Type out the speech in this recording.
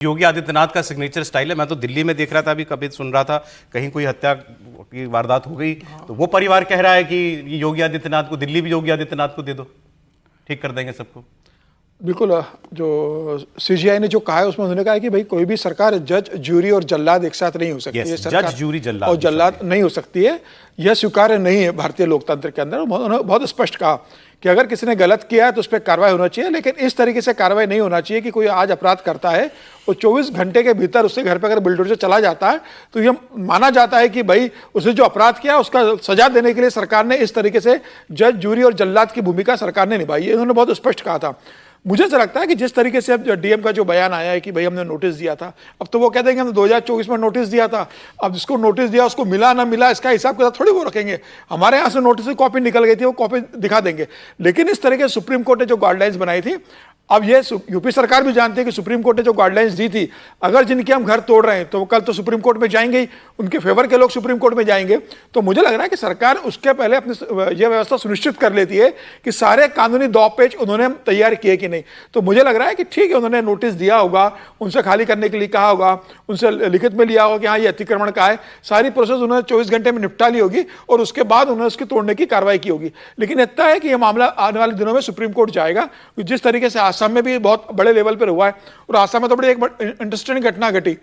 योगी आदित्यनाथ का signature style है। मैं तो दिल्ली में देख रहा था, अभी कभी सुन रहा था कहीं कोई हत्या की वारदात हो गई तो वो परिवार कह रहा है कि योगी आदित्यनाथ को, दिल्ली भी योगी आदित्यनाथ को दे दो, ठीक कर देंगे सबको। बिल्कुल। जो सीजीआई ने जो कहा है उसमें उन्होंने कहा है कि भाई कोई भी सरकार जज, जूरी और जल्लाद एक साथ नहीं हो सकती है। जज, जूरी, जल्लाद और जल्लाद नहीं हो सकती है, यह स्वीकार्य नहीं है भारतीय लोकतंत्र के अंदर। उन्होंने बहुत स्पष्ट कहा कि अगर किसी ने गलत किया है तो उस पर कार्रवाई होना चाहिए, लेकिन इस तरीके से कार्रवाई नहीं होना चाहिए कि कोई आज अपराध करता है और 24 घंटे के भीतर उसके घर पर अगर बुलडोजर चला जाता है तो यह माना जाता है कि भाई उसने जो अपराध किया उसका सजा देने के लिए सरकार ने इस तरीके से जज, जूरी और जल्लाद की भूमिका सरकार ने निभाई है। उन्होंने बहुत स्पष्ट कहा था। मुझे ऐसा लगता है कि जिस तरीके से अब डीएम का जो बयान आया है कि भाई हमने नोटिस दिया था, अब तो वो कहते हैं कि हमने 2024 में नोटिस दिया था, अब जिसको नोटिस दिया उसको मिला ना मिला इसका हिसाब किताब थोड़ी वो रखेंगे। हमारे यहाँ से नोटिस की कॉपी निकल गई थी, वो कॉपी दिखा देंगे। लेकिन इस तरीके से सुप्रीम कोर्ट ने जो गाइडलाइंस बनाई थी, अब ये यूपी सरकार भी जानती है कि सुप्रीम कोर्ट ने जो गाइडलाइंस दी थी, अगर जिनके हम घर तोड़ रहे हैं तो वो कल तो सुप्रीम कोर्ट में जाएंगे ही, उनके फेवर के लोग सुप्रीम कोर्ट में जाएंगे। तो मुझे लग रहा है कि सरकार उसके पहले अपनी यह व्यवस्था सुनिश्चित कर लेती है कि सारे कानूनी दौपेच उन्होंने तैयार किए कि नहीं। तो मुझे लग रहा है कि ठीक है, उन्होंने नोटिस दिया होगा, उनसे खाली करने के लिए कहा होगा, उनसे लिखित में लिया होगा कि हाँ ये अतिक्रमण का है, सारी प्रोसेस उन्होंने 24 घंटे में निपटा ली होगी और उसके बाद उन्होंने उसकी तोड़ने की कार्रवाई की होगी। लेकिन इतना है कि यह मामला आने वाले दिनों में सुप्रीम कोर्ट जाएगा। जिस तरीके से आसाम में भी बहुत बड़े लेवल पर हुआ है, और आसाम में तो बड़ी एक इंटरेस्टिंग घटना घटी